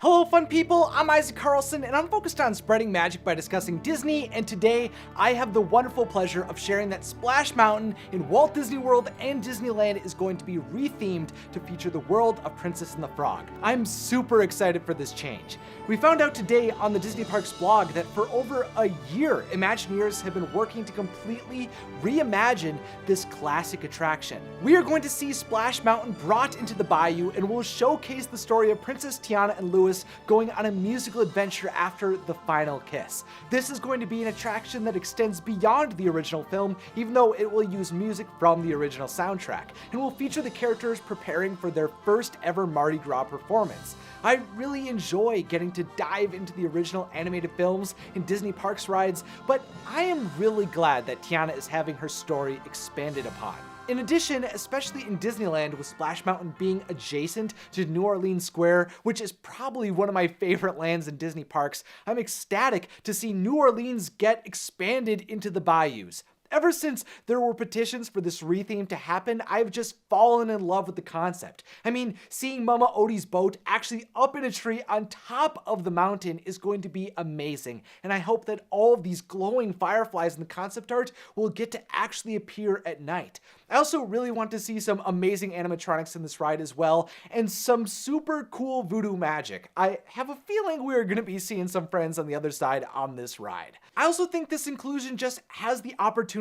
Hello fun people, I'm Isaac Carlson and I'm focused on spreading magic by discussing Disney, and today I have the wonderful pleasure of sharing that Splash Mountain in Walt Disney World and Disneyland is going to be rethemed to feature the world of Princess and the Frog. I'm super excited for this change. We found out today on the Disney Parks blog that for over a year, Imagineers have been working to completely reimagine this classic attraction. We are going to see Splash Mountain brought into the bayou and will showcase the story of Princess Tiana and Louis going on a musical adventure after the final kiss. This is going to be an attraction that extends beyond the original film, even though it will use music from the original soundtrack, and will feature the characters preparing for their first ever Mardi Gras performance. I really enjoy getting to dive into the original animated films and Disney Parks rides, but I am really glad that Tiana is having her story expanded upon. In addition, especially in Disneyland, with Splash Mountain being adjacent to New Orleans Square, which is probably one of my favorite lands in Disney Parks, I'm ecstatic to see New Orleans get expanded into the bayous. Ever since there were petitions for this retheme to happen, I've just fallen in love with the concept. I mean, seeing Mama Odie's boat actually up in a tree on top of the mountain is going to be amazing, and I hope that all of these glowing fireflies in the concept art will get to actually appear at night. I also really want to see some amazing animatronics in this ride as well, and some super cool voodoo magic. I have a feeling we're going to be seeing some friends on the other side on this ride. I also think this inclusion just has the opportunity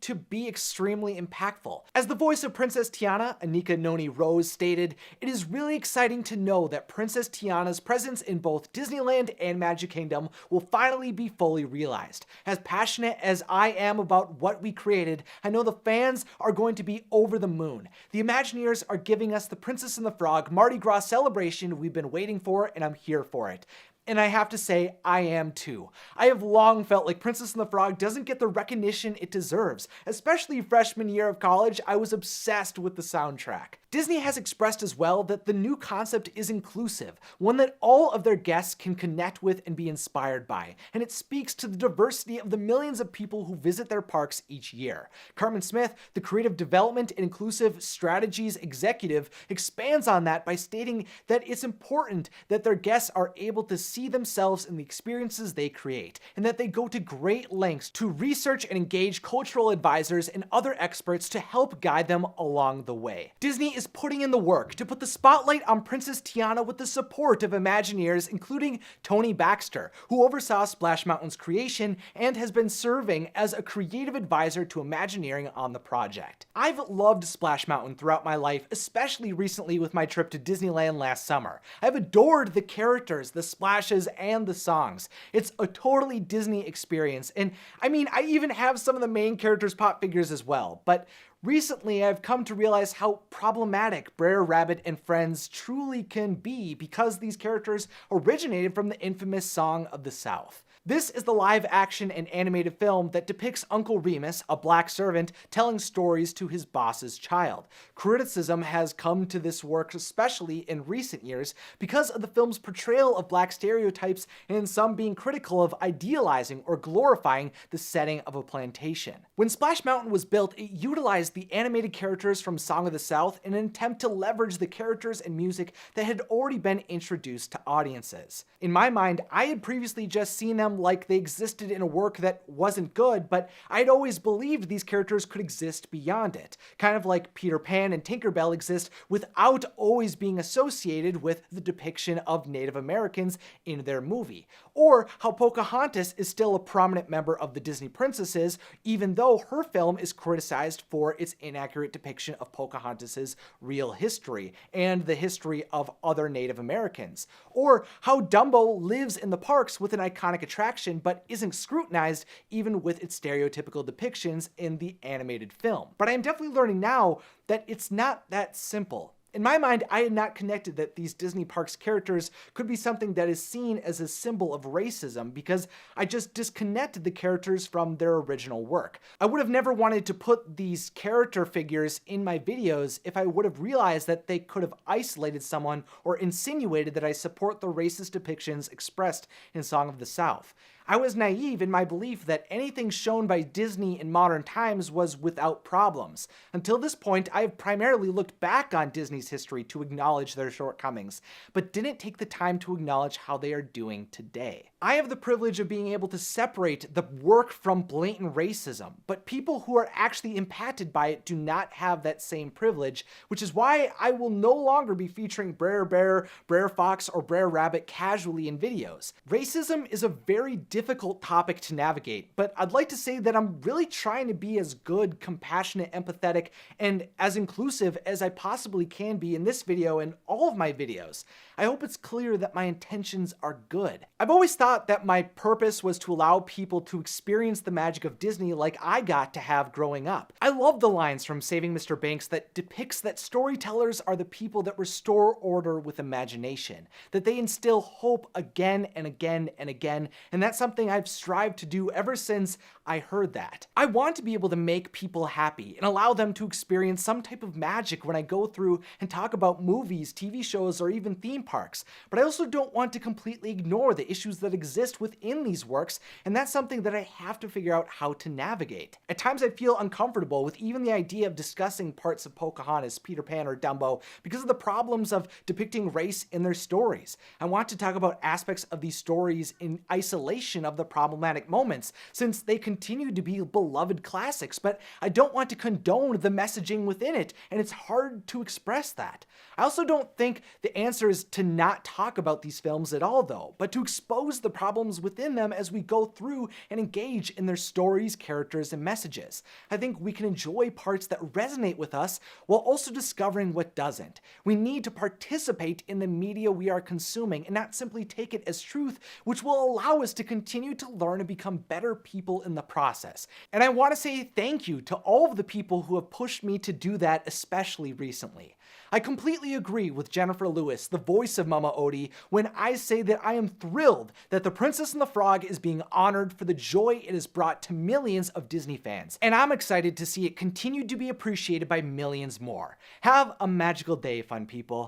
to be extremely impactful. As the voice of Princess Tiana, Anika Noni Rose, stated, "It is really exciting to know that Princess Tiana's presence in both Disneyland and Magic Kingdom will finally be fully realized. As passionate as I am about what we created, I know the fans are going to be over the moon. The Imagineers are giving us the Princess and the Frog Mardi Gras celebration we've been waiting for, and I'm here for it." And I have to say, I am too. I have long felt like Princess and the Frog doesn't get the recognition it deserves. Especially freshman year of college, I was obsessed with the soundtrack. Disney has expressed as well that the new concept is inclusive, one that all of their guests can connect with and be inspired by, and it speaks to the diversity of the millions of people who visit their parks each year. Carmen Smith, the Creative Development and Inclusive Strategies Executive, expands on that by stating that it's important that their guests are able to see themselves in the experiences they create, and that they go to great lengths to research and engage cultural advisors and other experts to help guide them along the way. Disney is putting in the work to put the spotlight on Princess Tiana with the support of Imagineers, including Tony Baxter, who oversaw Splash Mountain's creation and has been serving as a creative advisor to Imagineering on the project. I've loved Splash Mountain throughout my life, especially recently with my trip to Disneyland last summer. I've adored the characters, the splashes, and the songs. It's a totally Disney experience, and I mean, I even have some of the main characters' pop figures as well, but recently, I've come to realize how problematic Brer Rabbit and Friends truly can be because these characters originated from the infamous Song of the South. This is the live-action and animated film that depicts Uncle Remus, a black servant, telling stories to his boss's child. Criticism has come to this work, especially in recent years, because of the film's portrayal of black stereotypes and some being critical of idealizing or glorifying the setting of a plantation. When Splash Mountain was built, it utilized the animated characters from Song of the South in an attempt to leverage the characters and music that had already been introduced to audiences. In my mind, I had previously just seen them like they existed in a work that wasn't good, but I'd always believed these characters could exist beyond it, kind of like Peter Pan and Tinkerbell exist without always being associated with the depiction of Native Americans in their movie, or how Pocahontas is still a prominent member of the Disney princesses, even though her film is criticized for its inaccurate depiction of Pocahontas's real history and the history of other Native Americans, or how Dumbo lives in the parks with an iconic attraction but isn't scrutinized even with its stereotypical depictions in the animated film. But I am definitely learning now that it's not that simple. In my mind, I had not connected that these Disney Parks characters could be something that is seen as a symbol of racism because I just disconnected the characters from their original work. I would have never wanted to put these character figures in my videos if I would have realized that they could have isolated someone or insinuated that I support the racist depictions expressed in Song of the South. I was naive in my belief that anything shown by Disney in modern times was without problems. Until this point, I have primarily looked back on Disney's history to acknowledge their shortcomings, but didn't take the time to acknowledge how they are doing today. I have the privilege of being able to separate the work from blatant racism, but people who are actually impacted by it do not have that same privilege, which is why I will no longer be featuring Brer Bear, Brer Fox, or Brer Rabbit casually in videos. Racism is a very difficult topic to navigate, but I'd like to say that I'm really trying to be as good, compassionate, empathetic, and as inclusive as I possibly can be in this video and all of my videos. I hope it's clear that my intentions are good. I've always thought that my purpose was to allow people to experience the magic of Disney like I got to have growing up. I love the lines from Saving Mr. Banks that depicts that storytellers are the people that restore order with imagination, that they instill hope again and again and again, and that's something I've strived to do ever since I heard that. I want to be able to make people happy and allow them to experience some type of magic when I go through and talk about movies, TV shows, or even theme parks, but I also don't want to completely ignore the issues that exist within these works, and that's something that I have to figure out how to navigate. At times I feel uncomfortable with even the idea of discussing parts of Pocahontas, Peter Pan, or Dumbo because of the problems of depicting race in their stories. I want to talk about aspects of these stories in isolation of the problematic moments, since they continue to be beloved classics, but I don't want to condone the messaging within it, and it's hard to express that. I also don't think the answer is to not talk about these films at all though, but to expose the problems within them as we go through and engage in their stories, characters, and messages. I think we can enjoy parts that resonate with us while also discovering what doesn't. We need to participate in the media we are consuming and not simply take it as truth, which will allow us to continue to learn and become better people in the process. And I want to say thank you to all of the people who have pushed me to do that, especially recently. I completely agree with Jennifer Lewis, the voice of Mama Odie, when I say that I am thrilled that The Princess and the Frog is being honored for the joy it has brought to millions of Disney fans, and I'm excited to see it continue to be appreciated by millions more. Have a magical day, fun people.